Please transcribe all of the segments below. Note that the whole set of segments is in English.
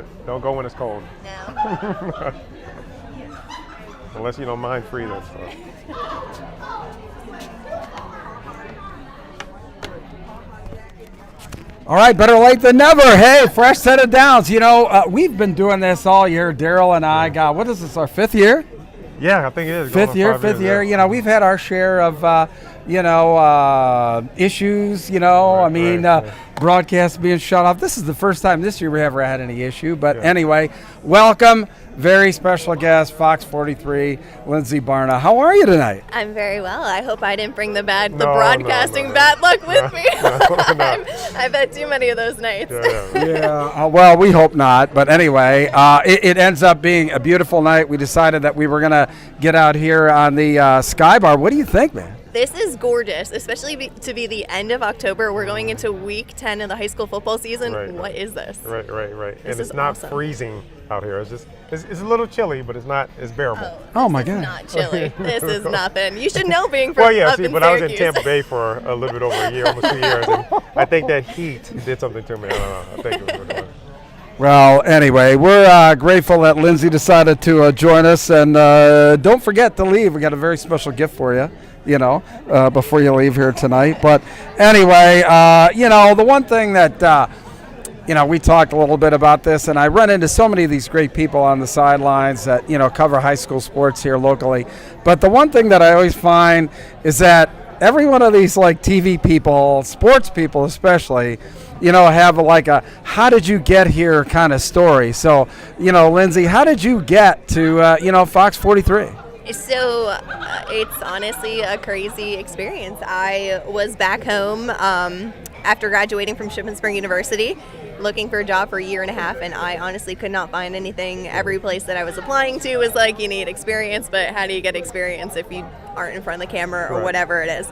but don't go when it's cold. No. Unless you don't mind freezing. So. All right, better late than never. Hey, fresh set of downs. We've been doing this all year. Darryl and I got, what is this, our 5th year? Yeah, I think it is. Fifth year. Yeah. We've had our share of, issues, broadcast being shut off. This is the first time this year we ever had any issue. But anyway, welcome. Very special guest, Fox43, Lindsay Barna. How are you tonight? I'm very well. I hope I didn't bring the broadcasting bad luck with me. No. I've had too many of those nights. Well, we hope not. But anyway, it ends up being a beautiful night. We decided that we were going to get out here on the Sky Bar. What do you think, man? This is gorgeous, especially to be the end of October. We're going into week 10 of the high school football season. Right. What is this? Right. This And it's not awesome. Freezing out here. It's a little chilly, but it's bearable. Oh my God. Not chilly. This is nothing. You should know being from Well, yeah, up in but I was in Syracuse. Tampa Bay for a little bit over a year, almost 2 years, and I think that heat did something to me. I don't know. I think it was what it was. Well, anyway, we're grateful that Lindsay decided to join us. And don't forget to leave. We got a very special gift for you, before you leave here tonight. But anyway, the one thing that, we talked a little bit about this, and I run into so many of these great people on the sidelines that, cover high school sports here locally. But the one thing that I always find is that every one of these like TV people, sports people especially, have like a how did you get here kind of story. So, Lindsay, how did you get to, Fox 43? So it's honestly a crazy experience. I was back home after graduating from Shippensburg University, looking for a job for a year and a half, and I honestly could not find anything. Every place that I was applying to was like, you need experience, but how do you get experience if you aren't in front of the camera or whatever it is?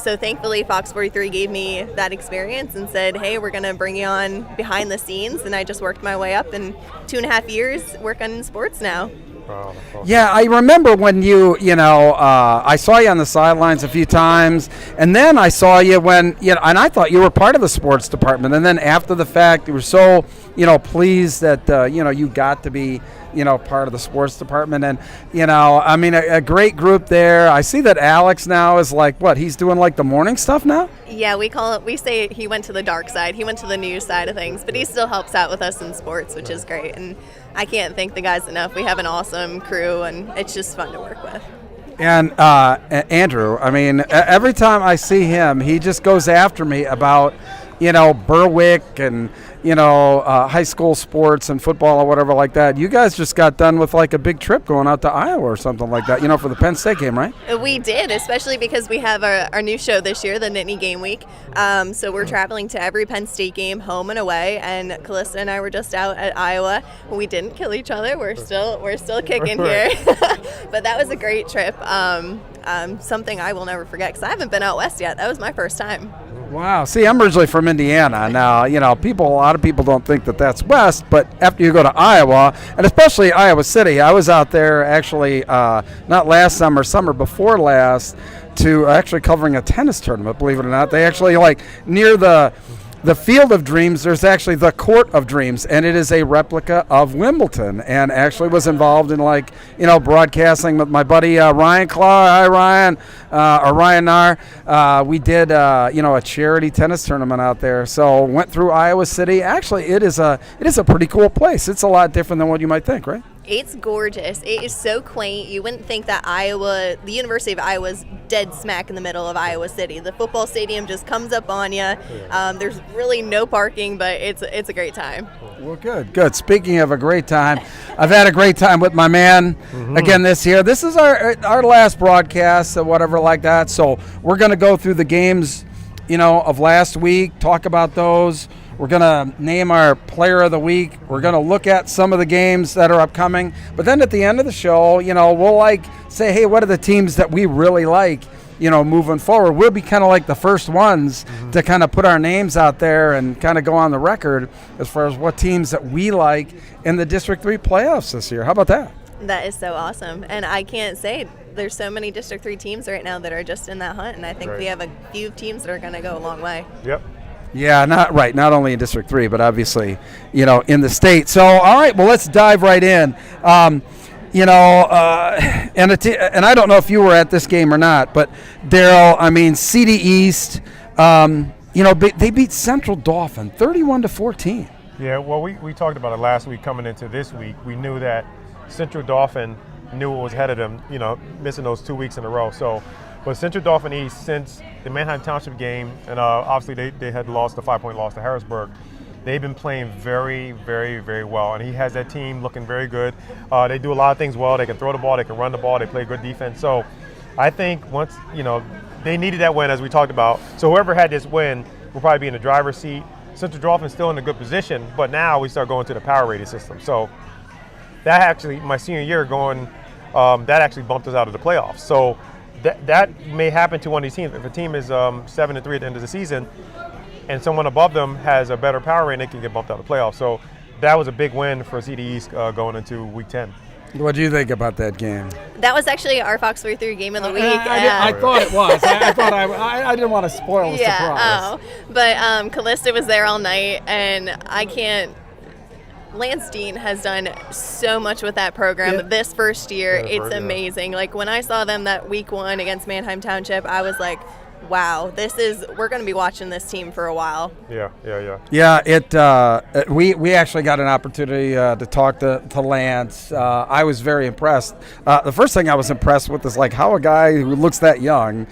So thankfully, Fox 43 gave me that experience and said, hey, we're going to bring you on behind the scenes, and I just worked my way up in 2.5 years working in sports now. Wow. Yeah, I remember when I saw you on the sidelines a few times, and then I saw you when, and I thought you were part of the sports department, and then after the fact, you were so, pleased that, you got to be, part of the sports department, and, a great group there. I see that Alex now is like, he's doing like the morning stuff now? Yeah, we say he went to the dark side. He went to the news side of things, but he still helps out with us in sports, which is great. And I can't thank the guys enough. We have an awesome crew, and it's just fun to work with. And Andrew, every time I see him, he just goes after me about, Berwick and, high school sports and football or whatever like that. You guys just got done with like a big trip going out to Iowa or something like that, for the Penn State game, right? We did, especially because we have our new show this year, the Nittany Game Week. So we're traveling to every Penn State game, home and away. And Calista and I were just out at Iowa. We didn't kill each other. We're still kicking here. But that was a great trip. Something I will never forget because I haven't been out west yet. That was my first time. Wow. See, I'm originally from Indiana. Now, a lot of people don't think that that's west, but after you go to Iowa, and especially Iowa City, I was out there actually not last summer before last, to actually covering a tennis tournament, believe it or not. They actually, near the Field of Dreams, there's actually the Court of Dreams, and it is a replica of Wimbledon, and actually was involved in broadcasting with my buddy Ryan Claw. Hi, Ryan, or Ryan Nahr. We did a charity tennis tournament out there, so went through Iowa City. Actually, it is a pretty cool place. It's a lot different than what you might think, right? It's gorgeous. It is so quaint. You wouldn't think that the University of Iowa is dead smack in the middle of Iowa City. The football stadium just comes up on you. There's really no parking, but it's a great time. Well, good. Speaking of a great time, I've had a great time with my man again this year. This is our last broadcast or whatever like that. So we're going to go through the games, of last week, talk about those. We're going to name our player of the week. We're going to look at some of the games that are upcoming. But then at the end of the show, we'll say, hey, what are the teams that we really like, moving forward? We'll be kind of like the first ones to kind of put our names out there and kind of go on the record as far as what teams that we like in the District 3 playoffs this year. How about that? That is so awesome. And I can't say there's so many District 3 teams right now that are just in that hunt. And I think we have a few teams that are going to go a long way. Yep. Yeah, not only in District 3, but obviously, in the state. So, all right, well, let's dive right in. And I don't know if you were at this game or not, but Darryl, I mean, CD East, they beat Central Dauphin 31-14. Yeah, well, we talked about it last week. Coming into this week, we knew that Central Dauphin knew what was ahead of them, missing those 2 weeks in a row. So, but Central Dauphin East, since the Manheim Township game, and obviously they had lost the 5-point loss to Harrisburg, they've been playing very, very, very well. And he has that team looking very good. They do a lot of things well. They can throw the ball, they can run the ball, they play good defense. So I think once, they needed that win, as we talked about. So whoever had this win will probably be in the driver's seat. Central Dauphin's still in a good position, but now we start going to the power rating system. So that actually, my senior year that actually bumped us out of the playoffs. So that may happen to one of these teams. If a team is 7-3 at the end of the season and someone above them has a better power rating, they can get bumped out of the playoffs. So that was a big win for CD East going into week 10. What do you think about that game? That was actually our Fox43 game of the week. I thought it was. I didn't want to spoil the surprise. But Callista was there all night, and Lance Dean has done so much with that program this first year. It's amazing. Like, when I saw them that week 1 against Manheim Township, I was like, wow, we're going to be watching this team for a while. Yeah, we actually got an opportunity to talk to Lance. I was very impressed. The first thing I was impressed with is like how a guy who looks that young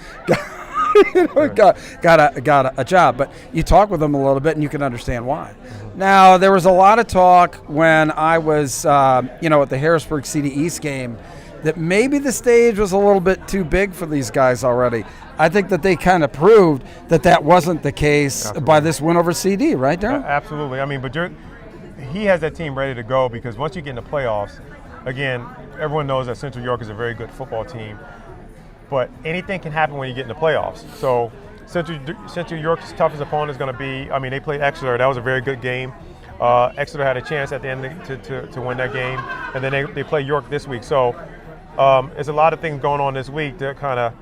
got a job. But you talk with him a little bit and you can understand why. Now, there was a lot of talk when I was at the Harrisburg CD East game that maybe the stage was a little bit too big for these guys already. I think that they kind of proved that wasn't the case by this win over CD, right, Darryl? Absolutely. I mean, but he has that team ready to go, because once you get in the playoffs, again, everyone knows that Central York is a very good football team, but anything can happen when you get in the playoffs. So Central York's toughest opponent is going to be, they played Exeter. That was a very good game. Exeter had a chance at the end to win that game, and then they play York this week. So there's a lot of things going on this week to kind of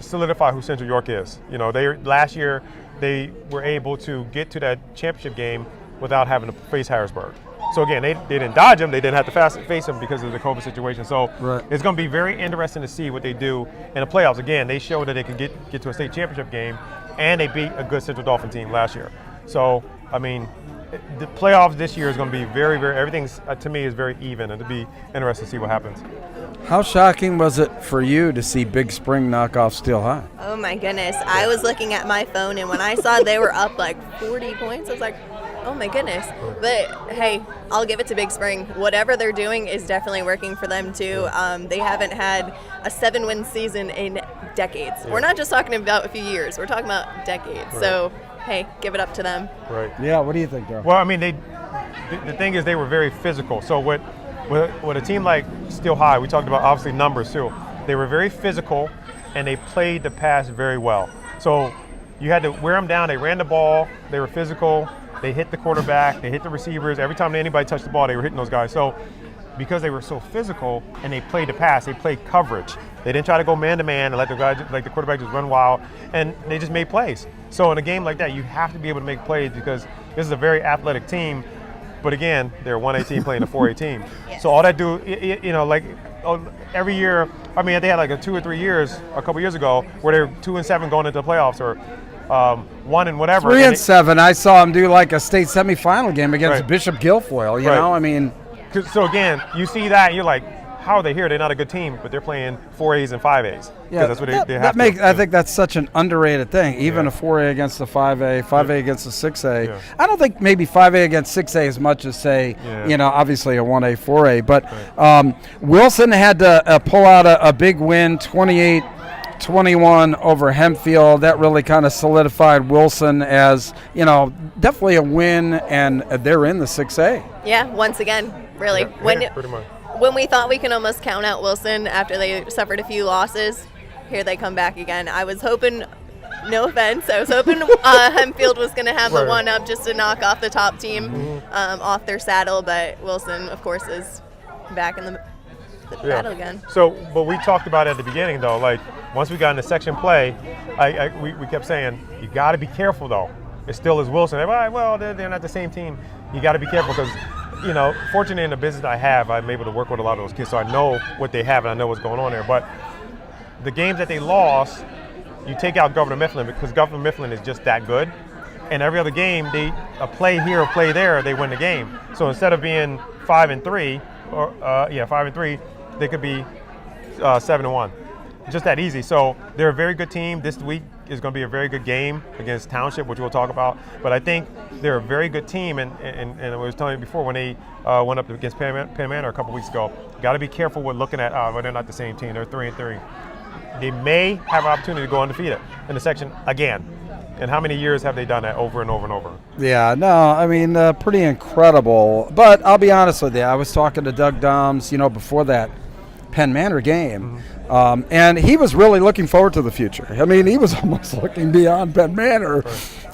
solidify who Central York is. Last year they were able to get to that championship game without having to face Harrisburg. So again, they didn't dodge them. They didn't have to face them because of the COVID situation. So It's going to be very interesting to see what they do in the playoffs. Again, they showed that they can get to a state championship game, and they beat a good Central Dauphin team last year. So, the playoffs this year is going to be very, very, everything to me is very even, and it'll be interesting to see what happens. How shocking was it for you to see Big Spring knock off Steel High? Oh my goodness. I was looking at my phone, and when I saw they were up like 40 points, I was like, oh my goodness. But hey, I'll give it to Big Spring. Whatever they're doing is definitely working for them too. They haven't had a 7-win season in decades. Yeah. We're not just talking about a few years. We're talking about decades. Right. So, hey, give it up to them. Right. Yeah, what do you think, Darryl? Well, the thing is they were very physical. So with a team like Steel High, we talked about obviously numbers too. They were very physical, and they played the pass very well. So you had to wear them down. They ran the ball. They were physical. They hit the quarterback. They hit the receivers. Every time anybody touched the ball, they were hitting those guys. So because they were so physical and they played the pass, they played coverage. They didn't try to go man-to-man and let the quarterback just run wild, and they just made plays. So in a game like that, you have to be able to make plays, because this is a very athletic team. But again, they're a 1A team playing a 4A team. Yes. So all that every year, they had like 2 or 3 years, a couple years ago, where they were 2-7 going into the playoffs, or 1 and whatever. 3-7. I saw them do like a state semifinal game against Bishop Guilfoyle. You know. So again, you see that, and you're like, how are they here? They're not a good team, but they're playing 4As and 5As. Yeah, that's what they have to do. I think that's such an underrated thing. Even a 4A against a 5A, 5A against a 6A. Yeah. I don't think maybe 5A against 6A as much as, say, obviously a 1A, 4A. But Wilson had to pull out a big win, 28-21 over Hempfield. That really kind of solidified Wilson as, definitely a win, and they're in the 6A. Yeah, once again, really. Yeah, pretty much. When we thought we can almost count out Wilson after they suffered a few losses, here they come back again. I was hoping, no offense, Hempfield was going to have the one-up just to knock off the top team off their saddle, but Wilson, of course, is back in the battle again. So, but we talked about it at the beginning, though. Like, once we got into section play, we kept saying, you got to be careful, though. It still is Wilson. Everybody, well, they're not the same team. You got to be careful because, fortunately in the business I have, I'm able to work with a lot of those kids, so I know what they have and I know what's going on there. But the games that they lost, you take out Governor Mifflin because Governor Mifflin is just that good. And every other game, a play here, a play there, they win the game. So instead of being 5-3, 5-3, they could be 7-1. Just that easy. So they're a very good team. This week is going to be a very good game against Township, which we'll talk about. But I think they're a very good team. And I was telling you before, when they went up against Penn Manor a couple weeks ago, got to be careful with looking at, well, they're not the same team. They're 3-3. They may have an opportunity to go undefeated in the section again. And how many years have they done that over and over and over? Yeah, no, I mean, pretty incredible. But I'll be honest with you. I was talking to Doug Doms, before that Penn Manor game, and he was really looking forward to the future. I mean, he was almost looking beyond Penn Manor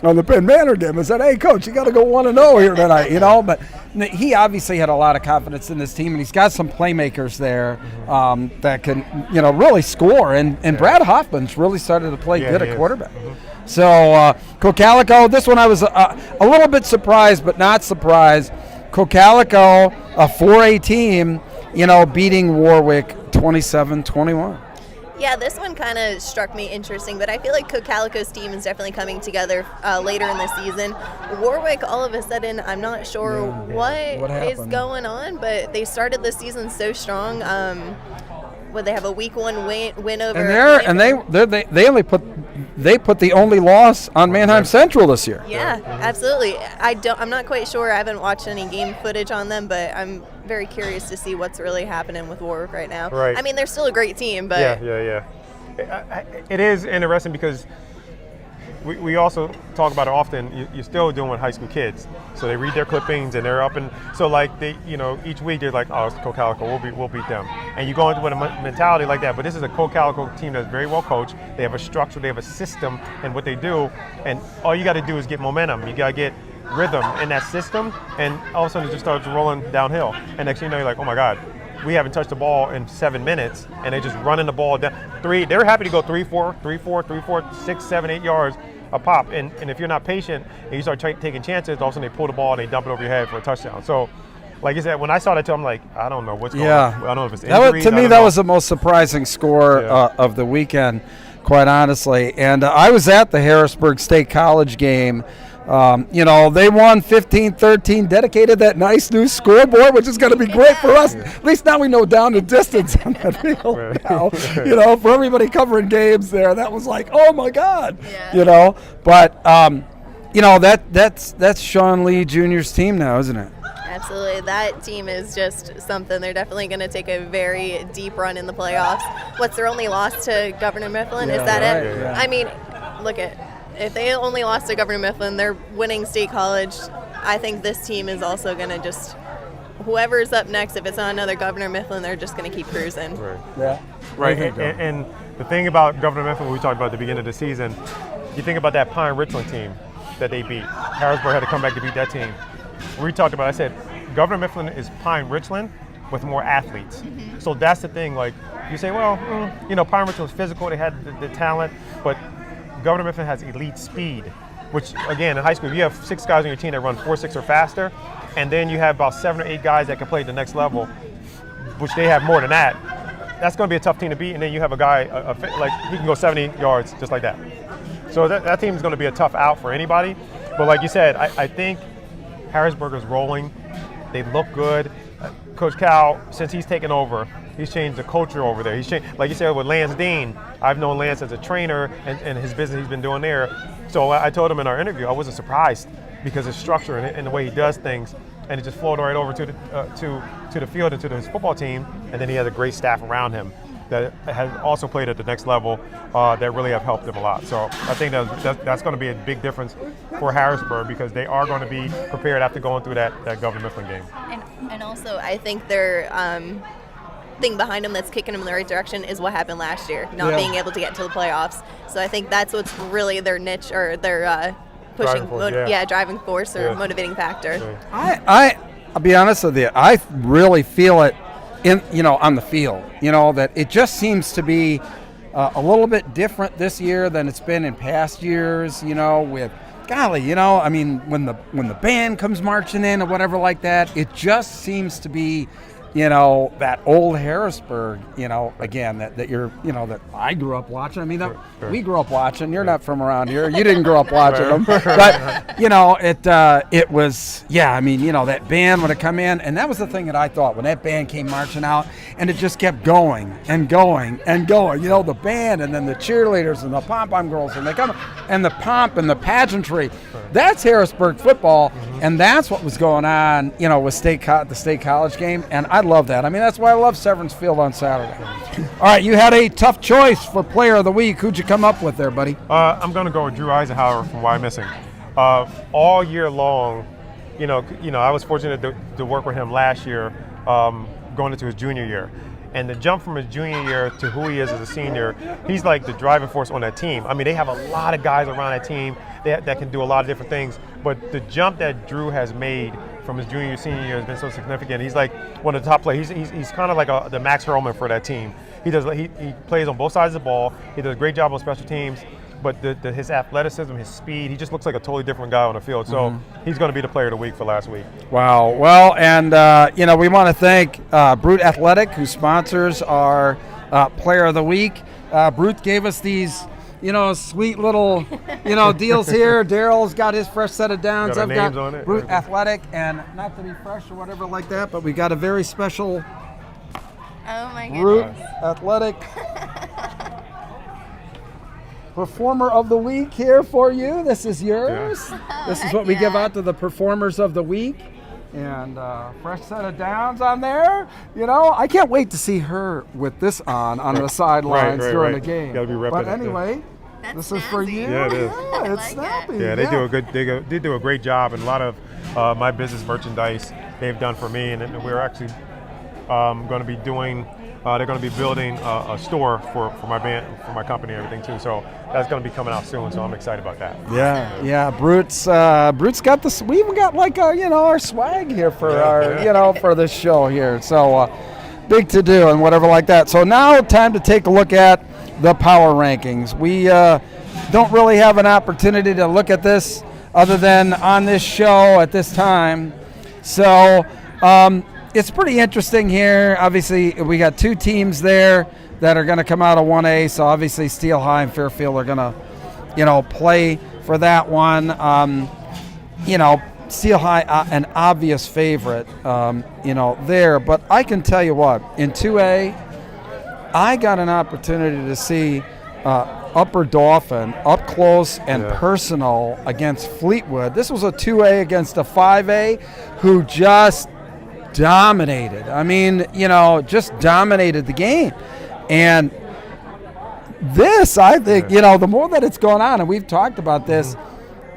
on the Penn Manor game and said, hey, Coach, you got to go 1-0 here tonight, But he obviously had a lot of confidence in this team, and he's got some playmakers there that can, really score. And Brad Hoffman's really started to play good at quarterback. So, Cocalico, this one I was a little bit surprised, but not surprised. Cocalico, a 4A team, beating Warwick 27-21. Yeah, this one kind of struck me interesting, but I feel like Cocalico's team is definitely coming together later in the season. Warwick, all of a sudden, I'm not sure what is going on, but they started the season so strong. They have a week 1 win over. They put the only loss on Manheim Central this year. Yeah, absolutely. I'm not quite sure. I haven't watched any game footage on them, but I'm very curious to see what's really happening with Warwick right now. Right. I mean, they're still a great team, but yeah. It is interesting because we also talk about it often. You're still doing with high school kids, so they read their clippings and they're up, and so like they, each week they're like, oh, it's Cocalico, we'll beat them, and you go into with a mentality like that. But this is a Cocalico team that's very well coached. They have a structure, they have a system, and what they do, and all you got to do is get momentum. You got to get rhythm in that system, and all of a sudden it just starts rolling downhill. And next thing you know, you're like, oh my God, we haven't touched the ball in 7 minutes, and they're just running the ball down. They're happy to go 3-4, 6, 7, 8 yards a pop, and if you're not patient and you start taking chances, all of a sudden they pull the ball and they dump it over your head for a touchdown. So, like I said, when I saw that too, I'm like, I don't know what's going on. I don't know if it's injuries. To me, that was the most surprising score of the weekend, quite honestly. And I was at the Harrisburg State College game. They won 15-13, dedicated that nice new scoreboard, which is going to be great for us. At least now we know down the distance on that field now. For everybody covering games there, that was like, oh my God, But that's Sean Lee Jr.'s team now, isn't it? Absolutely. That team is just something. They're definitely going to take a very deep run in the playoffs. What's their only loss to Governor Mifflin? Is that it? Yeah. I mean, look at. If they only lost to Governor Mifflin, they're winning State College. I think this team is also going to just, whoever's up next, if it's not another Governor Mifflin, they're just going to keep cruising. Right. Yeah. Right. And the thing about Governor Mifflin, we talked about at the beginning of the season, you think about that Pine Richland team that they beat. Harrisburg had to come back to beat that team. We talked about, I said, Governor Mifflin is Pine Richland with more athletes. Mm-hmm. So that's the thing. Like, you say, well, Pine Richland's physical, they had the talent, but Governor Mifflin has elite speed, which, again, in high school, if you have 6 guys on your team that run 4.6 or faster, and then you have about 7 or 8 guys that can play at the next level, which they have more than that, that's going to be a tough team to beat. And then you have a guy, like, he can go 70 yards just like that. So that team is going to be a tough out for anybody. But like you said, I think Harrisburg is rolling. They look good. Coach Cal, since he's taken over, he's changed the culture over there. He's changed, like you said, with Lance Dean. I've known Lance as a trainer and his business he's been doing there. So I told him in our interview, I wasn't surprised because his structure and the way he does things, and it just flowed right over to the field and to his football team. And then he has a great staff around him that has also played at the next level that really have helped him a lot. So I think that's going to be a big difference for Harrisburg because they are going to be prepared after going through that Governor Mifflin game. And also, I think their thing behind them that's kicking them in the right direction is what happened last year, not being able to get to the playoffs. So I think that's what's really their niche or their pushing, driving force or motivating factor. I'll be honest with you. I really feel it on the field. That it just seems to be a little bit different this year than it's been in past years. With golly, when the band comes marching in or whatever like that, it just seems to be, that old Harrisburg, again, that you're, that I grew up watching. I mean, we grew up watching. You're not from around here. You didn't grow up watching them. But, it was, that band would have come in. And that was the thing that I thought when that band came marching out, and it just kept going and going and going. The band and then the cheerleaders and the pom-pom girls, and they come, and the pomp and the pageantry. That's Harrisburg football, and that's what was going on, with the state college game. And I love that. I mean, that's why I love Severance Field on Saturday. All right, you had a tough choice for Player of the Week. Who'd you come up with there, buddy? I'm going to go with Drew Eisenhower from Wyomissing. All year long, I was fortunate to work with him last year, going into his junior year. And the jump from his junior year to who he is as a senior, he's like the driving force on that team. I mean, they have a lot of guys around that team that can do a lot of different things. But the jump that Drew has made from his junior senior year has been so significant. He's like one of the top players. He's kind of like the Max Hurlman for that team. He plays on both sides of the ball. He does a great job on special teams. But his athleticism, his speed, he just looks like a totally different guy on the field. So he's going to be the Player of the Week for last week. Wow. Well, and, we want to thank Brute Athletic, who sponsors our Player of the Week. Brute gave us these, sweet little, deals here. Darryl's got his fresh set of downs. I've got Brute Athletic, and not to be fresh or whatever like that, but we got a very special Brute Athletic Performer of the Week here for you. This is yours. Yeah. This is what we give out to the Performers of the Week. And fresh set of downs on there. I can't wait to see her with this on the sidelines during the game. Gotta be repping. But anyway, this is for you. Yeah, it is. Yeah, it's snappy. Yeah, they do a great job, and a lot of my business merchandise they've done for me, and we're actually going to be doing. They're going to be building a store for my band, for my company, and everything too. So that's going to be coming out soon. So I'm excited about that. Yeah. Brute's got this. We even got like our swag here for for this show here. So big to do and whatever like that. So now time to take a look at the power rankings. We don't really have an opportunity to look at this other than on this show at this time. So. It's pretty interesting here. Obviously, we got two teams there that are going to come out of 1A. So obviously, Steel High and Fairfield are going to, play for that one. Steel High, an obvious favorite, there. But I can tell you what, in 2A, I got an opportunity to see Upper Dauphin up close and personal against Fleetwood. This was a 2A against a 5A who just dominated. I mean, just dominated the game. And this, I think, the more that it's going on, and we've talked about this,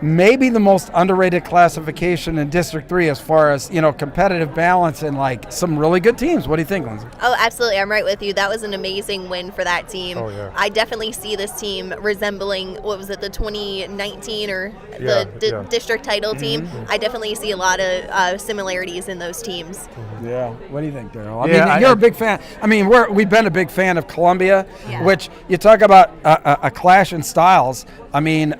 maybe the most underrated classification in District 3 as far as, competitive balance and, like, some really good teams. What do you think, Lindsay? Oh, absolutely. I'm right with you. That was an amazing win for that team. Oh, yeah. I definitely see this team resembling, the 2019 or the district title team. I definitely see a lot of similarities in those teams. Yeah. What do you think, Darryl? I mean, you're a big fan. I mean, we've been a big fan of Columbia, which you talk about a clash in styles. I mean,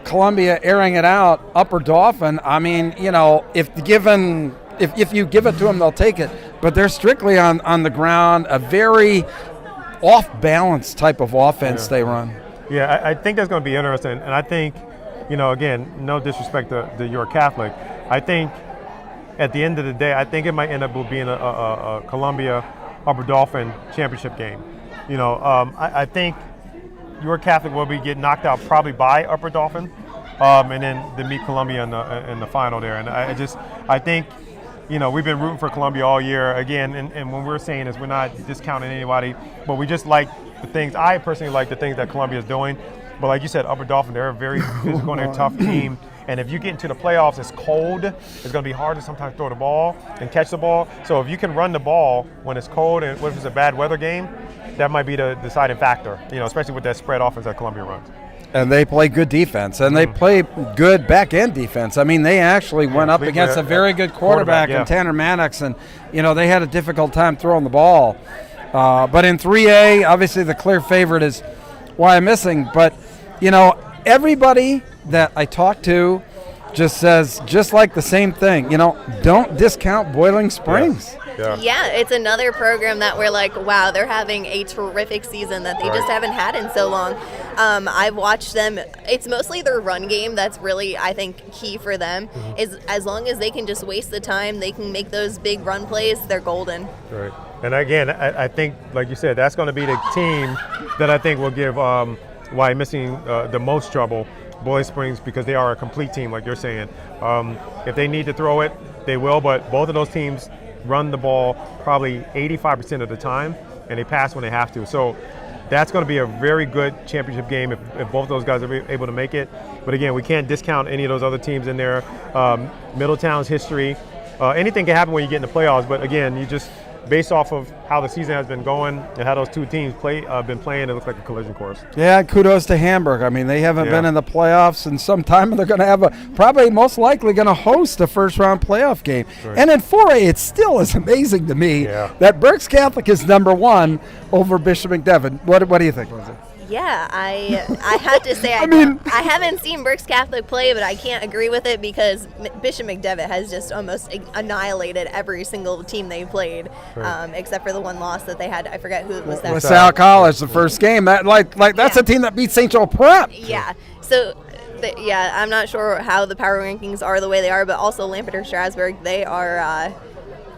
Columbia airing it out, Upper Dauphin. I mean, if you give it to them, they'll take it. But they're strictly on the ground, a very off-balance type of offense they run. Yeah, I think that's going to be interesting. And I think, again, no disrespect to your Catholic. I think at the end of the day, I think it might end up being a Columbia Upper Dauphin championship game. I think your Catholic will be getting knocked out probably by Upper Dauphin, and then they meet Columbia in the final there. And I think, we've been rooting for Columbia all year. Again, and when we're saying this, we're not discounting anybody, but we just like the things. I personally like the things that Columbia is doing. But like you said, Upper Dauphin, they're a very physical and they're a tough team. And if you get into the playoffs, it's cold. It's going to be hard to sometimes throw the ball and catch the ball. So if you can run the ball when it's cold and if it's a bad weather game, that might be the deciding factor, especially with that spread offense that Columbia runs. and they play good defense, and they play good back-end defense. I mean, they actually went up against a very good quarterback in Tanner Maddox, and, they had a difficult time throwing the ball. But in 3A, obviously the clear favorite is Wyomissing. But, everybody that I talk to just says just like the same thing. Don't discount Boiling Springs. Yeah, it's another program that we're like, wow, they're having a terrific season that they just haven't had in so long. I've watched them. It's mostly their run game that's really, I think, key for them. Is as long as they can just waste the time, they can make those big run plays, they're golden. Right. And again, I think, like you said, that's going to be the team that I think will give Wyomissing the most trouble, Boiling Springs, because they are a complete team, like you're saying. If they need to throw it, they will, but both of those teams run the ball probably 85% of the time, and they pass when they have to. So that's going to be a very good championship game if both those guys are able to make it. But again, we can't discount any of those other teams in there. Middletown's history, anything can happen when you get in the playoffs, but again, you just, based off of how the season has been going and how those two teams been playing, it looks like a collision course. Yeah, kudos to Hamburg. I mean, they haven't been in the playoffs in some time, and they're going to have probably most likely going to host a first-round playoff game. Right. And in 4A, it still is amazing to me that Berks Catholic is number 1 over Bishop McDevitt. What do you think, Lindsay? Yeah, I had to say, I haven't seen Berks Catholic play, but I can't agree with it because Bishop McDevitt has just almost annihilated every single team they played, except for the one loss that they had. I forget who it was. LaSalle College, the first game. That's a team that beat St. Joe Prep. Yeah, so I'm not sure how the power rankings are the way they are, but also Lampeter Strasburg, they are.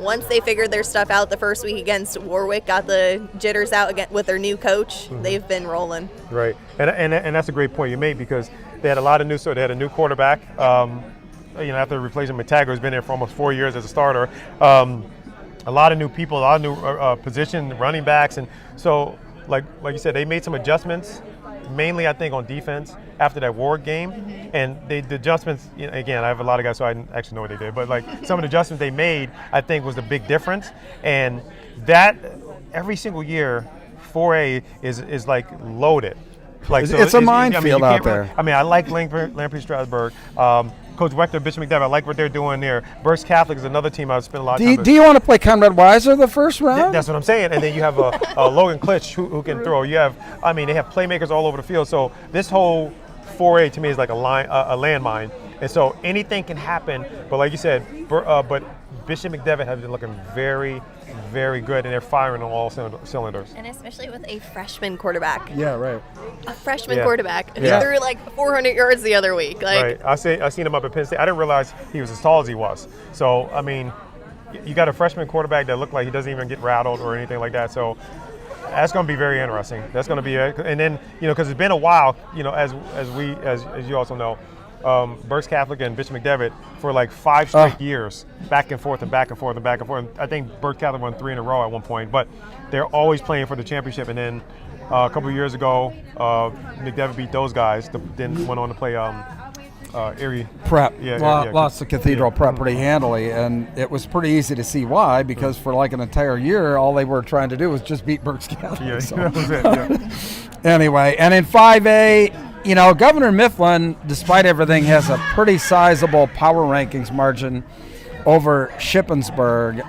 Once they figured their stuff out the first week against Warwick, got the jitters out again with their new coach, they've been rolling. Right, and that's a great point you made because they had a lot of new, so they had a new quarterback. After replacing McTaggart, who's been there for almost 4 years as a starter. A lot of new people, a lot of new position running backs, and so like you said, they made some adjustments. Mainly, I think, on defense after that Warwick game. And the adjustments, again, I have a lot of guys, so I didn't actually know what they did. But, some of the adjustments they made, I think, was the big difference. And that, every single year, 4A is loaded. It's a minefield out there. I like Lampeter Strasburg. Coach Wechter, Bishop McDevitt, I like what they're doing there. Berks Catholic is another team I've spent a lot of time with. Do you want to play Conrad Weiser the first round? That's what I'm saying. And then you have a Logan Klitsch who can throw. You have, they have playmakers all over the field. So this whole 4A to me is like a landmine. And so anything can happen. But like you said, but Bishop McDevitt has been looking very, very good, and they're firing on all cylinders. And especially with a freshman quarterback. Yeah, right. A freshman quarterback who threw 400 yards the other week. Right. I seen him up at Penn State. I didn't realize he was as tall as he was. So, you got a freshman quarterback that looked like he doesn't even get rattled or anything like that. So that's going to be very interesting. That's going to be and then, because it's been a while, as you also know, Berks Catholic and Bishop McDevitt for 5 straight years, back and forth and back and forth and back and forth. I think Berks Catholic won 3 in a row at one point, but they're always playing for the championship. And then a couple of years ago, McDevitt beat those guys, then went on to play Erie Prep. Lost the Cathedral Prep pretty handily, and it was pretty easy to see why, because for an entire year, all they were trying to do was just beat Berks Catholic. That was it. Anyway, and in 5A, Governor Mifflin, despite everything, has a pretty sizable power rankings margin over Shippensburg.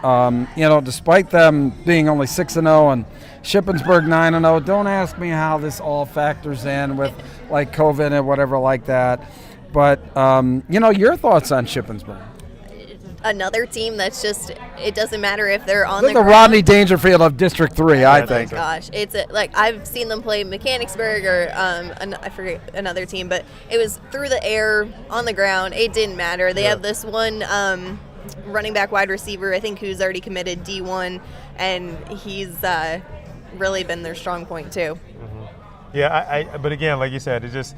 Despite them being only 6-0 and Shippensburg 9-0, don't ask me how this all factors in with COVID and whatever like that. But, your thoughts on Shippensburg? Another team that's just, it doesn't matter if they're on the ground. Rodney Dangerfield of District 3, I think. Gosh, it's I've seen them play Mechanicsburg or I forget another team, but it was through the air, on the ground. It didn't matter. They have this one running back wide receiver, I think, who's already committed D1, and he's really been their strong point too. Yeah, but again, like you said, it's just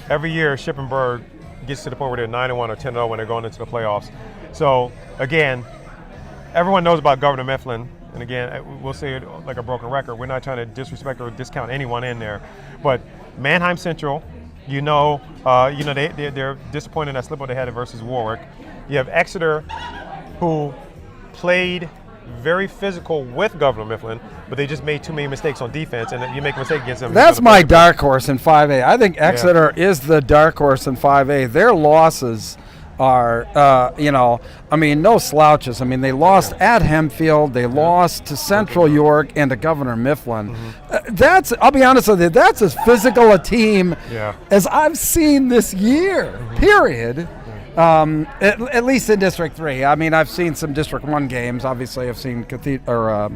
every year Shippensburg gets to the point where they're 9-1 or 10-0 when they're going into the playoffs. So, again, everyone knows about Governor Mifflin, and again, we'll say it like a broken record. We're not trying to disrespect or discount anyone in there. But Manheim Central, they're disappointed in that slip-up they had versus Warwick. You have Exeter, who played very physical with Governor Mifflin, but they just made too many mistakes on defense, and you make a mistake against them. That's my dark horse in 5A. I think Exeter is the dark horse in 5A. Their losses are, no slouches. I mean, they lost at Hempfield, they lost to Central York, and to Governor Mifflin. I'll be honest with you, that's as physical a team as I've seen this year, period. At least in District 3. I mean, I've seen some District 1 games. Obviously, I've seen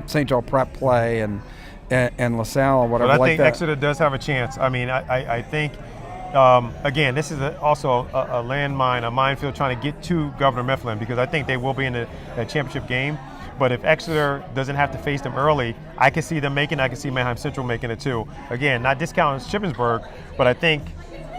St. Joe Prep play and LaSalle or whatever but I like think that. Exeter does have a chance. I mean, I think, again, this is also a landmine, a minefield trying to get to Governor Mifflin, because I think they will be in the championship game. But if Exeter doesn't have to face them early, I can see them making it. I can see Manheim Central making it too. Again, not discounting Shippensburg, but I think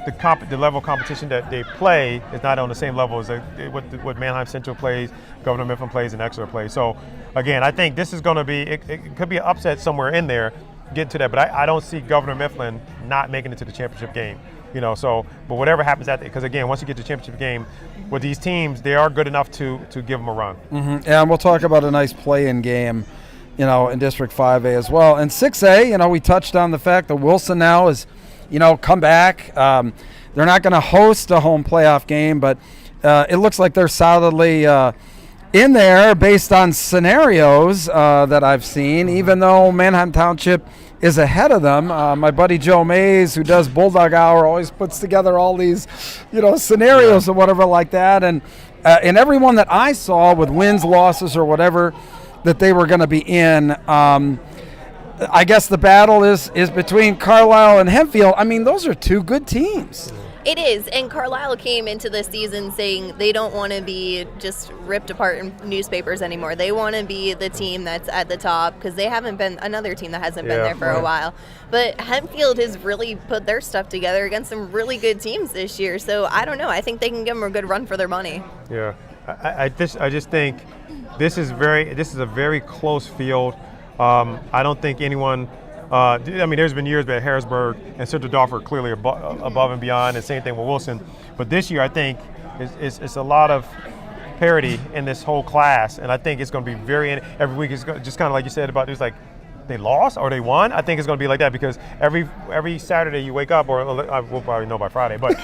the level of competition that they play is not on the same level as what Manheim Central plays, Governor Mifflin plays, and Exeter plays. So, again, I think this is going to be, it could be an upset somewhere in there, getting to that. But I don't see Governor Mifflin not making it to the championship game. But whatever happens because again, once you get to the championship game, with these teams, they are good enough to give them a run. And we'll talk about a nice play-in game, in District 5A as well. And 6A, we touched on the fact that Wilson now is, come back. They're not going to host a home playoff game, but it looks like they're solidly in there based on scenarios that I've seen, even though Manheim Township is ahead of them. My buddy Joe Mays, who does Bulldog Hour, always puts together all these, scenarios or whatever like that. And everyone that I saw with wins, losses, or whatever that they were going to be in, I guess the battle is between Carlisle and Hempfield. I mean, those are two good teams. It is, and Carlisle came into the season saying they don't want to be just ripped apart in newspapers anymore. They want to be the team that's at the top, because they haven't been another team that hasn't been there for a while. But Hempfield has really put their stuff together against some really good teams this year. So I don't know. I think they can give them a good run for their money. Yeah, I just think this is a very close field. I don't think anyone. There's been years that Harrisburg and Central Dauphin are clearly above and beyond, and same thing with Wilson. But this year, I think it's a lot of parity in this whole class, and I think it's going to be every week. It's just kind of like you said about there's like they lost or they won. I think it's going to be like that, because every Saturday you wake up, or we'll probably know by Friday, but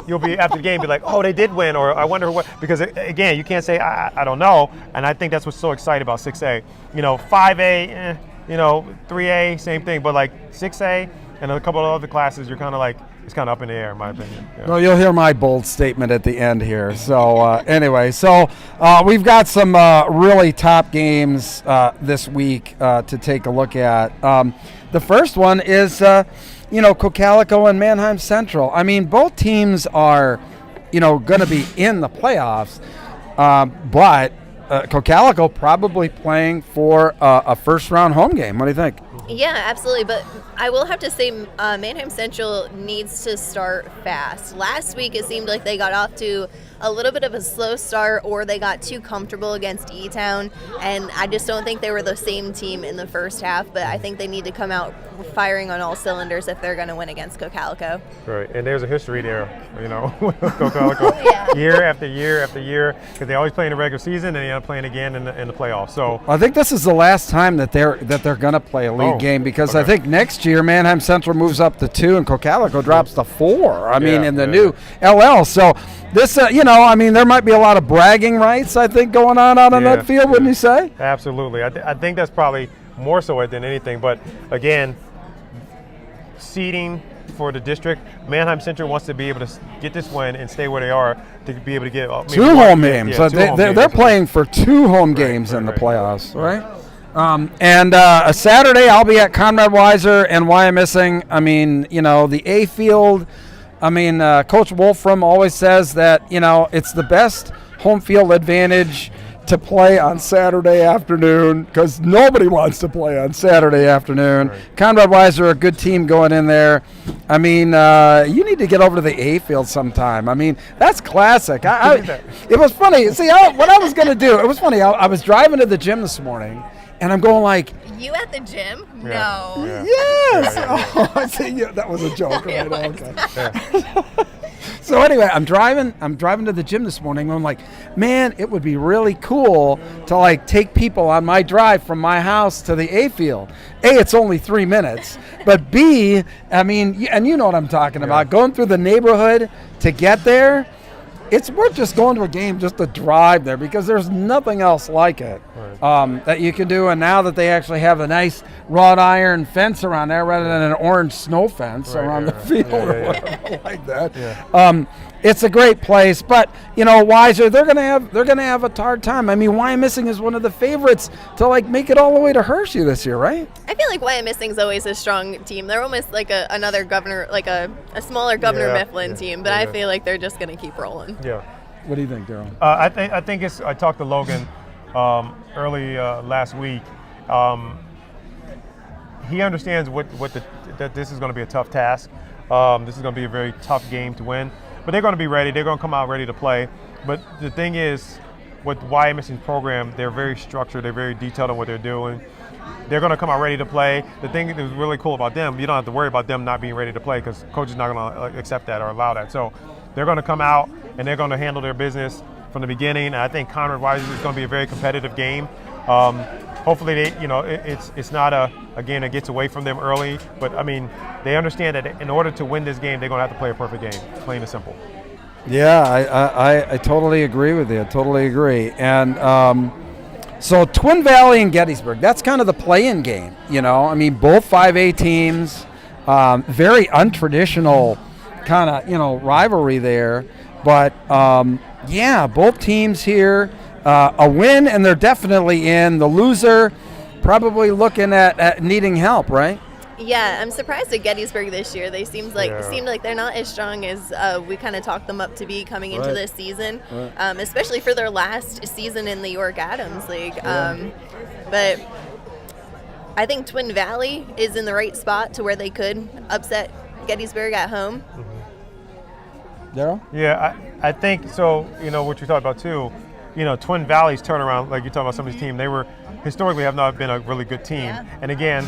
you'll be after the game be like, oh, they did win, or I wonder what, because again, you can't say I don't know, and I think that's what's so exciting about 6A. 5A. 3A, same thing, but like 6A and a couple of other classes, you're kind of like, it's kind of up in the air, in my opinion. Yeah. Well, you'll hear my bold statement at the end here. So anyway, we've got some really top games this week to take a look at. The first one is, Cocalico and Manheim Central. I mean, both teams are, going to be in the playoffs, but Cocalico probably playing for a first-round home game. What do you think? Yeah, absolutely. But I will have to say Manheim Central needs to start fast. Last week it seemed like they got off to a little bit of a slow start, or they got too comfortable against E-Town, and I just don't think they were the same team in the first half, but I think they need to come out firing on all cylinders if they're going to win against Cocalico. Right, and there's a history there, with Cocalico, year after year after year, because they always play in the regular season and they end up playing again in the playoffs. So I think this is the last time that they're going to play a league game, because I think next year Manheim Central moves up to 2 and Cocalico drops to 4. In the new LL. So this, there might be a lot of bragging rights, I think, going on out on that field, wouldn't you say? Absolutely. I think that's probably more so it than anything. But again, seeding for the district, Manheim Central wants to be able to get this win and stay where they are to be able to get two home games. So they're playing for 2 home games in the playoffs, right? And a Saturday, I'll be at Conrad Weiser and Wyomissing. The A field. Coach Wolfram always says that, it's the best home field advantage to play on Saturday afternoon, because nobody wants to play on Saturday afternoon. Right. Conrad Weiser, a good team going in there. You need to get over to the A field sometime. That's classic. It was funny. See, what I was going to do, it was funny. I was driving to the gym this morning, and I'm going like, you at the gym? Yeah. No. Yeah. Yes. Yeah. Oh, see, that was a joke, right? Okay. Yeah. So anyway, I'm driving to the gym this morning. And I'm like, man, it would be really cool to like take people on my drive from my house to the A field. A, it's only 3 minutes, but B, I mean, and you know what I'm talking about, going through the neighborhood to get there. It's worth just going to a game just to drive there because there's nothing else like it that you can do. And now that they actually have a nice wrought iron fence around there rather than an orange snow fence around the field or whatever like that. Yeah. It's a great place, but you know, Weiser, they're gonna have a hard time. I mean, Wyomissing is one of the favorites to like make it all the way to Hershey this year, right? I feel like Wyomissing is always a strong team. They're almost like another governor, like a smaller Governor Mifflin team, but I feel like they're just gonna keep rolling. Yeah. What do you think, Darryl? I think it's. I talked to Logan early last week. He understands that this is going to be a tough task. This is going to be a very tough game to win, but they're going to be ready. They're going to come out ready to play. But the thing is, with Wyomissing's program, they're very structured. They're very detailed on what they're doing. They're going to come out ready to play. The thing that is really cool about them, you don't have to worry about them not being ready to play because coach is not going to accept that or allow that. So they're going to come out and they're going to handle their business from the beginning. And I think Conrad-Weiser is going to be a very competitive game. Hopefully, it's not a game that gets away from them early. But I mean, they understand that in order to win this game, they're going to have to play a perfect game, plain and simple. Yeah, I totally agree with you. I totally agree. And so Twin Valley and Gettysburg, that's kind of the play-in game. You know, I mean, both 5A teams, very untraditional kind of rivalry there. But both teams here. A win, and they're definitely in. The loser probably looking at needing help, right? Yeah, I'm surprised at Gettysburg this year. They seemed like they're not as strong as we kind of talked them up to be coming into this season, especially for their last season in the York Adams League. But I think Twin Valley is in the right spot to where they could upset Gettysburg at home. Darryl? Yeah, I think so. You know what you're talking about too. You know, Twin Valley's turnaround, like you're talking about some of these teams, they were historically have not been a really good team. Yeah. And again,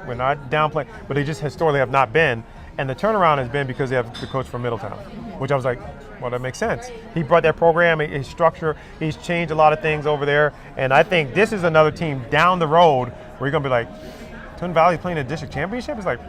we're not downplaying, but they just historically have not been. And the turnaround has been because they have the coach from Middletown, which I was like, well, that makes sense. He brought that program, his structure, he's changed a lot of things over there. And I think this is another team down the road where you're going to be like, Twin Valley's playing a district championship? It's like,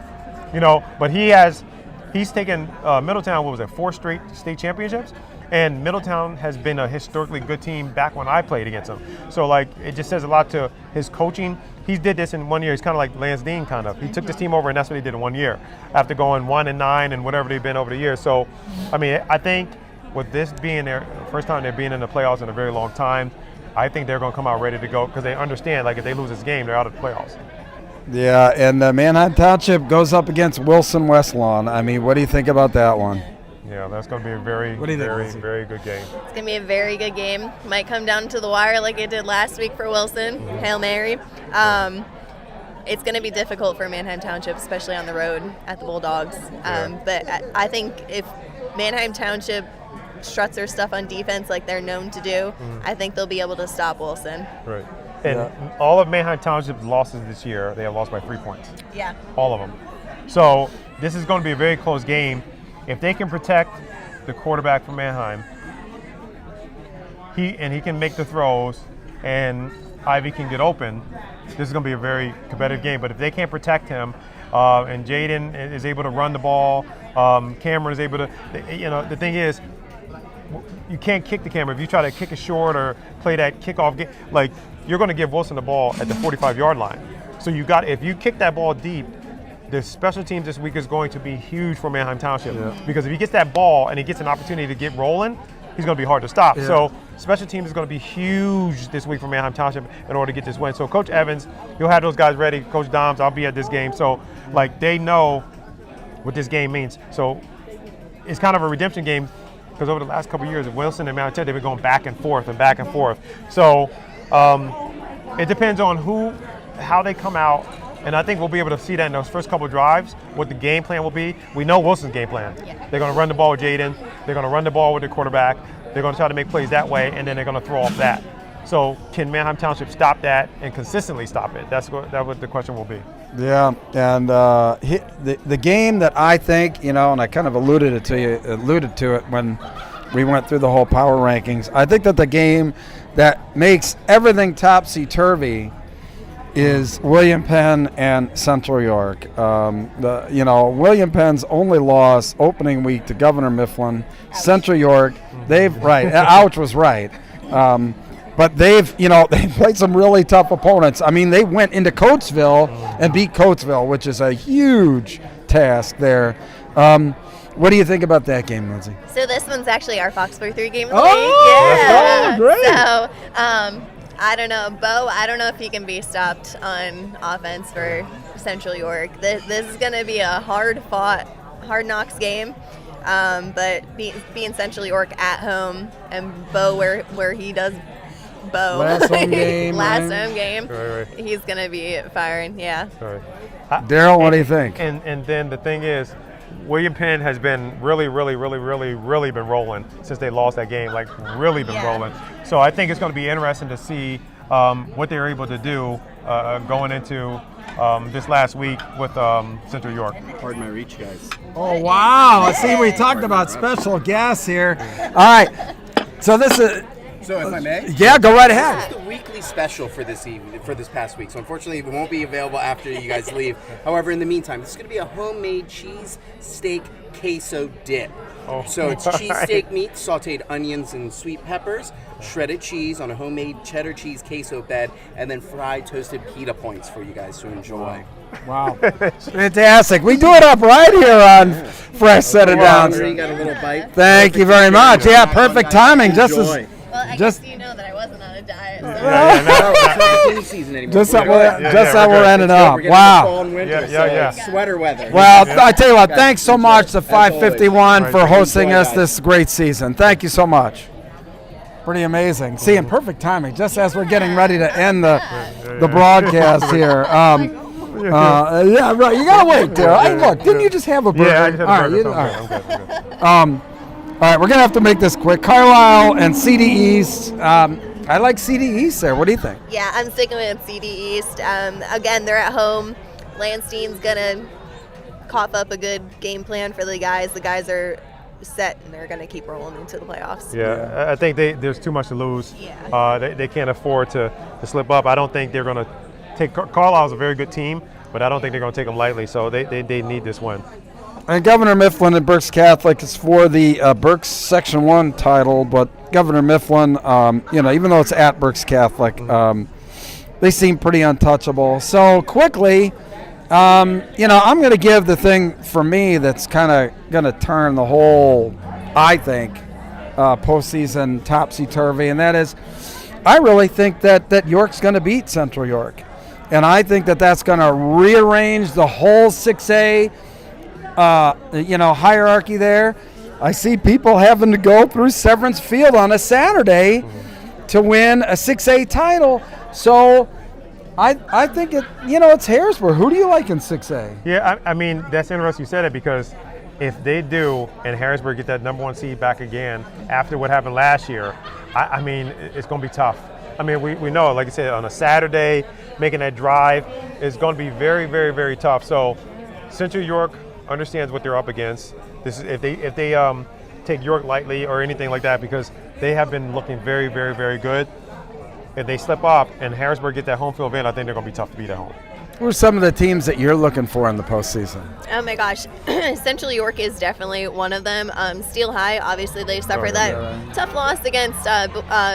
but he's taken Middletown, 4 straight state championships? And Middletown has been a historically good team back when I played against them. So, like, it just says a lot to his coaching. He did this in 1 year. He's kind of like Lance Dean, kind of. He took this team over, and that's what he did in 1 year after going 1-9 and whatever they've been over the years. So, I mean, I think with this being their first time they're being in the playoffs in a very long time, I think they're going to come out ready to go because they understand, like, if they lose this game, they're out of the playoffs. Yeah, and Manheim Township goes up against Wilson West Lawn. I mean, what do you think about that one? Yeah, that's going to be a very good game. It's going to be a very good game. Might come down to the wire like it did last week for Wilson. Mm-hmm. Hail Mary. It's going to be difficult for Manheim Township, especially on the road at the Bulldogs. But I think if Manheim Township struts their stuff on defense like they're known to do, I think they'll be able to stop Wilson. Right. And all of Manheim Township's losses this year, they have lost by 3 points. Yeah. All of them. So this is going to be a very close game. If they can protect the quarterback from Manheim, he can make the throws, and Ivy can get open, this is going to be a very competitive game. But if they can't protect him, and Jaden is able to run the ball, Cameron is able to, the thing is, you can't kick the camera. If you try to kick it short or play that kickoff game, like, you're going to give Wilson the ball at the 45-yard line. So if you kick that ball deep, the special teams this week is going to be huge for Manheim Township because if he gets that ball and he gets an opportunity to get rolling, he's going to be hard to stop. Yeah. So special teams is going to be huge this week for Manheim Township in order to get this win. So Coach Evans, he'll have those guys ready. Coach Doms, I'll be at this game. So, like, they know what this game means. So it's kind of a redemption game because over the last couple of years, Wilson and Mount Ted, they've been going back and forth. So it depends on how they come out. And I think we'll be able to see that in those first couple of drives, what the game plan will be. We know Wilson's game plan. Yeah. They're going to run the ball with Jaden. They're going to run the ball with the quarterback. They're going to try to make plays that way, and then they're going to throw off that. So can Manheim Township stop that and consistently stop it? That's what the question will be. Yeah, and the game that I think, and I kind of alluded to it when we went through the whole power rankings. I think that the game that makes everything topsy-turvy is William Penn and Central York. William Penn's only loss opening week to Governor Mifflin. Central York, ouch was right. But they've played some really tough opponents. I mean, they went into Coatesville and beat Coatesville, which is a huge task there. What do you think about that game, Lindsay? So this one's actually our Fox43 game of the week. Yeah. Great. So I don't know, Bo. I don't know if he can be stopped on offense for Central York. This is going to be a hard-fought, hard-knocks game. But being Central York at home and Bo where he does Bo last home game, Right. he's going to be firing. Yeah. Right. Darryl, what do you think? And then the thing is, William Penn has been really been rolling since they lost that game, really been rolling. So I think it's going to be interesting to see what they're able to do going into this last week with Central York. Pardon my reach, guys. Oh, wow. Let's see, we talked about special guests here. All right. So this is... So if I may? Yeah, go right ahead. This is the weekly special for this evening, for this past week. So unfortunately, it won't be available after you guys leave. However, in the meantime, this is going to be a homemade cheese steak queso dip. So it's cheese steak meat, sauteed onions and sweet peppers, shredded cheese on a homemade cheddar cheese queso bed, and then fried toasted pita points for you guys to enjoy. Wow. Fantastic. We do it up right here on Fresh Set It Down. You got a little bite. Thank you very much. Yeah, perfect timing. Just Enjoy. Well, I guess you know that I wasn't on a diet. So. It's not the flu season anymore. Just how we're ending up. We're getting Wow. fall and winter, Yeah. so sweater weather. Well, I tell you what, thanks so much to As 551 always. for hosting Enjoy, us guys. this great season. Thank you so much. Pretty amazing. See, in perfect timing, just as we're getting ready to end the broadcast here. Yeah, right. You gotta wait, Darryl. Hey, look, didn't you just have a burger? Yeah, I just had a burger. All right, I'm good. I'm good. All right, we're going to have to make this quick. Carlisle and CD East. I like CD East there. What do you think? Yeah, I'm sticking with CD East. Again, they're at home. Landstein's going to cough up a good game plan for the guys. The guys are set, and they're going to keep rolling into the playoffs. Yeah, I think there's too much to lose. Yeah. They can't afford to slip up. I don't think they're going to take – Carlisle's a very good team, but I don't think they're going to take them lightly, so they need this win. And Governor Mifflin and Berks Catholic is for the Berks Section 1 title, but Governor Mifflin, even though it's at Berks Catholic, they seem pretty untouchable. So quickly, I'm going to give the thing for me that's kind of going to turn the whole, I think, postseason topsy-turvy, and that is I really think that York's going to beat Central York. And I think that's going to rearrange the whole 6A hierarchy there. I see people having to go through Severance Field on a Saturday to win a 6A title. So I think it's Harrisburg. Who do you like in 6A? Yeah, I mean, that's interesting you said it because if they do and Harrisburg get that number 1 seed back again after what happened last year, I mean, it's going to be tough. I mean, we know, like I said, on a Saturday, making that drive is going to be very, very, very tough. So Central York understands what they're up against. This is if they take York lightly or anything like that, because they have been looking very, very, very good. If they slip up and Harrisburg get that home field advantage, I think they're going to be tough to beat at home. Who are some of the teams that you're looking for in the postseason? Oh my gosh, Central York is definitely one of them. Steel High, obviously they suffered that tough loss against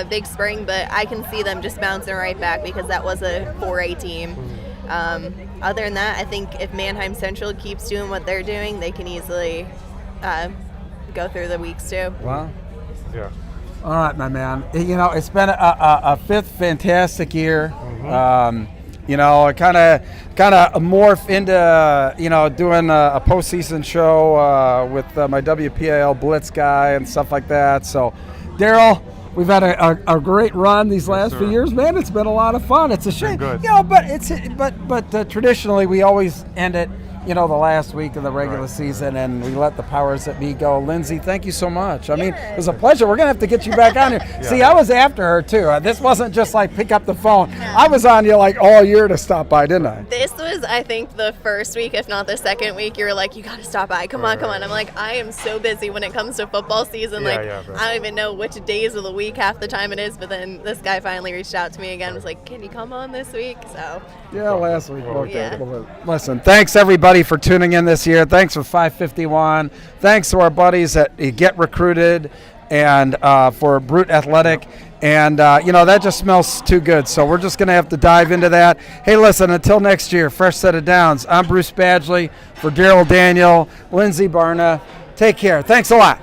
Big Spring, but I can see them just bouncing right back because that was a 4A team. Other than that, I think if Mannheim Central keeps doing what they're doing, they can easily go through the weeks too. Wow. Yeah. All right, my man. It's been a fifth fantastic year. I kind of morph into, doing a postseason show with my WPAL Blitz guy and stuff like that. So, Darryl, we've had a great run these last few years, man. It's been a lot of fun. It's a shame, good. but traditionally we always end it, the last week of the regular season, and we let the powers that be go. Lindsay, thank you so much. I mean, it was a pleasure. We're gonna have to get you back on here. See, I was after her too. This wasn't just like pick up the phone. I was on you like all year to stop by, didn't I? This was was, I think, the first week, if not the second week, you were like, you got to stop by. Come on. I'm like, I am so busy when it comes to football season. I don't even know which days of the week half the time it is. But then this guy finally reached out to me again. Was like, can you come on this week? So. Yeah, last week. Yeah. Listen, thanks everybody for tuning in this year. Thanks for 551. Thanks to our buddies at Get Recruited and for Brute Athletic. And, that just smells too good. So we're just going to have to dive into that. Hey, listen, until next year, fresh set of downs. I'm Bruce Badgley for Darryl Daniel, Lindsay Barna. Take care. Thanks a lot.